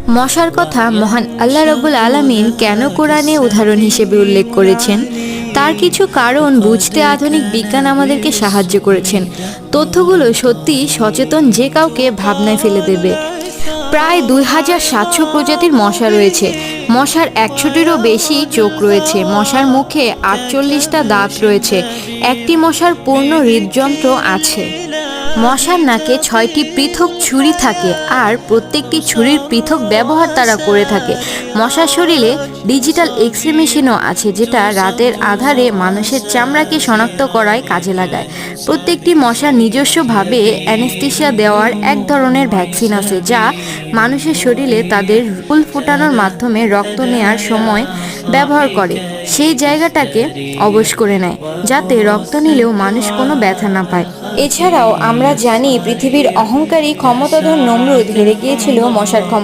মশার কথা মহান আল্লাহ রাব্বুল আলামিন কেন কোরআনে উদাহরণ হিসেবে উল্লেখ করেছেন, তার কিছু কারণ বুঝতে আধুনিক বিজ্ঞান আমাদেরকে সাহায্য করেছেন। তথ্যগুলো সত্যি সচেতন যে কাউকে ভাবনায় ফেলে দেবে। প্রায় 2700 প্রজাতির মশা রয়েছে। মশার 100টিরও বেশি চোখ রয়েছে। মশার মুখে 48টা দাঁত রয়েছে। একটি মশার পূর্ণ হৃদযন্ত্র আছে। মশার নাকে 6টি পৃথক ছুরি থাকে, আর প্রত্যেকটি ছুরির পৃথক ব্যবহার তারা করে থাকে। মশার শরীরে ডিজিটাল এক্স-রে মেশিনও আছে, যেটা রাতের আঁধারে মানুষের চামড়াকে শনাক্ত করায় কাজে লাগায়। প্রত্যেকটি মশার নিজস্বভাবে অ্যানেস্থেসিয়া দেওয়ার এক ধরনের ভ্যাকসিন আছে, যা মানুষের শরীরে তাদের ফুল ফোটানোর মাধ্যমে রক্ত নেওয়ার সময় ব্যবহার করে। সেই জায়গাটাকে অবশ করে নেয়, যাতে রক্ত নিলেও মানুষ কোনো ব্যথা না পায়। এছাড়াও আমরা জানি, পৃথিবীর অহংকারী ক্ষমতাধর নমরুদ হেরে গিয়েছিল মশার ক্ষমতা।